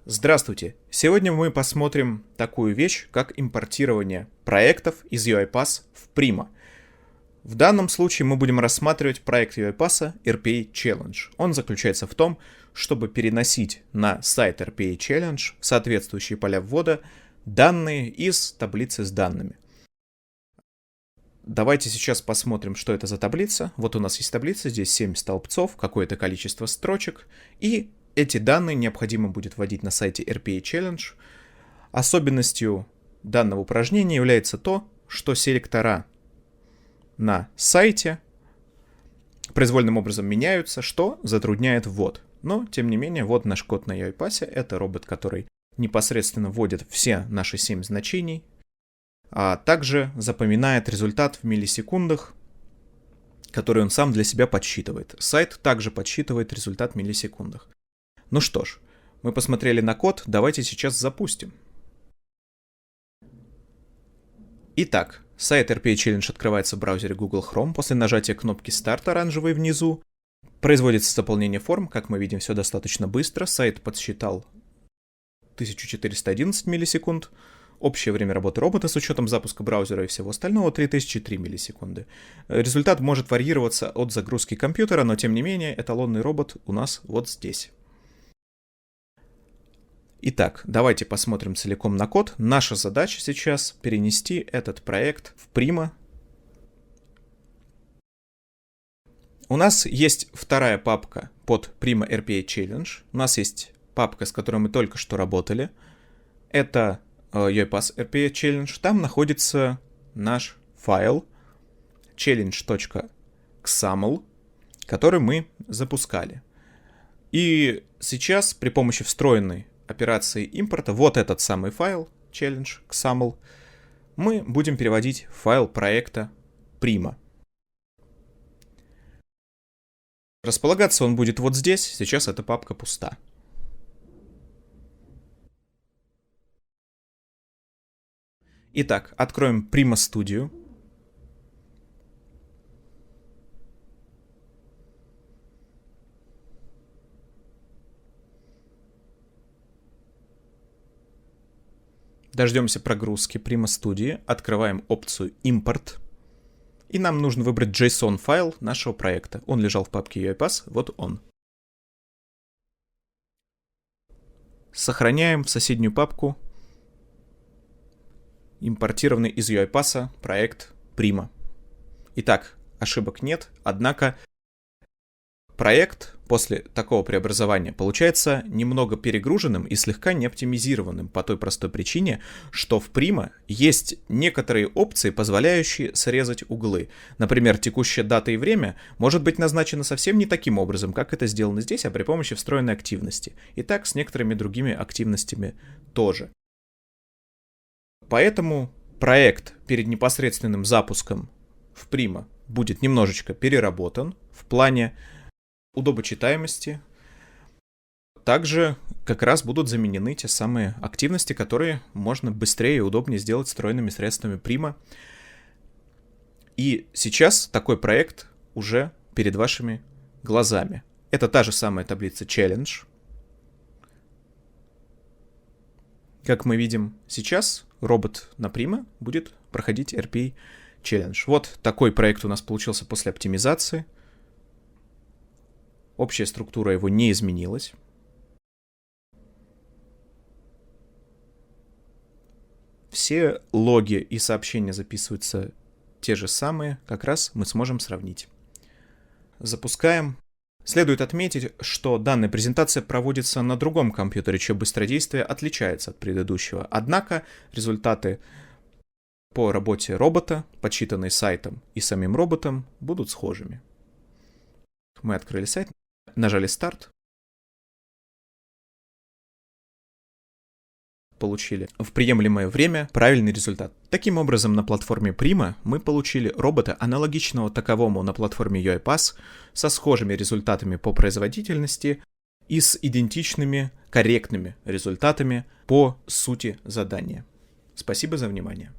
Здравствуйте! Сегодня мы посмотрим такую вещь, как импортирование проектов из UiPath в Prima. В данном случае мы будем рассматривать проект UiPath RPA Challenge. Он заключается в том, чтобы переносить на сайт RPA Challenge в соответствующие поля ввода данные из таблицы с данными. Давайте сейчас посмотрим, что это за таблица. Вот у нас есть таблица, здесь 7 столбцов, какое-то количество строчек, и эти данные необходимо будет вводить на сайте RPA Challenge. Особенностью данного упражнения является то, что селектора на сайте произвольным образом меняются, что затрудняет ввод. Но, тем не менее, вот наш код на UiPath. Это робот, который непосредственно вводит все наши 7 значений, а также запоминает результат в миллисекундах, который он сам для себя подсчитывает. Сайт также подсчитывает результат в миллисекундах. Ну что ж, мы посмотрели на код, давайте сейчас запустим. Итак, сайт RPA Challenge открывается в браузере Google Chrome. После нажатия кнопки Start оранжевой внизу производится заполнение форм. Как мы видим, все достаточно быстро. Сайт подсчитал 1411 миллисекунд. Общее время работы робота с учетом запуска браузера и всего остального 3003 миллисекунды. Результат может варьироваться от загрузки компьютера, но тем не менее эталонный робот у нас вот здесь. Итак, давайте посмотрим целиком на код. Наша задача сейчас перенести этот проект в Prima. У нас есть вторая папка под Prima RPA Challenge. У нас есть папка, с которой мы только что работали. Это UiPath RPA Challenge. Там находится наш файл challenge.xaml, который мы запускали. И сейчас при помощи встроенной операции импорта, вот этот самый файл, challenge.xaml, мы будем переводить в файл проекта Prima. Располагаться он будет вот здесь, сейчас эта папка пуста. Итак, откроем Prima Studio. Дождемся прогрузки Prima Studio, открываем опцию «Импорт». И нам нужно выбрать JSON-файл нашего проекта. Он лежал в папке UiPath, вот он. Сохраняем в соседнюю папку импортированный из UiPath проект Prima. Итак, ошибок нет, однако проект после такого преобразования получается немного перегруженным и слегка неоптимизированным по той простой причине, что в Prima есть некоторые опции, позволяющие срезать углы. Например, текущая дата и время может быть назначена совсем не таким образом, как это сделано здесь, а при помощи встроенной активности. И так с некоторыми другими активностями тоже. Поэтому проект перед непосредственным запуском в Prima будет немножечко переработан в плане удобочитаемости. Также как раз будут заменены те самые активности, которые можно быстрее и удобнее сделать встроенными средствами Prima. И сейчас такой проект уже перед вашими глазами. Это та же самая таблица Challenge. Как мы видим сейчас, робот на Prima будет проходить RPA Challenge. Вот такой проект у нас получился после оптимизации. Общая структура его не изменилась. Все логи и сообщения записываются те же самые, как раз мы сможем сравнить. Запускаем. Следует отметить, что данная презентация проводится на другом компьютере, чье быстродействие отличается от предыдущего. Однако результаты по работе робота, подсчитанные сайтом и самим роботом, будут схожими. Мы открыли сайт. Нажали старт. Получили в приемлемое время правильный результат. Таким образом, на платформе Prima мы получили робота, аналогичного таковому на платформе UiPath, со схожими результатами по производительности и с идентичными, корректными результатами по сути задания. Спасибо за внимание.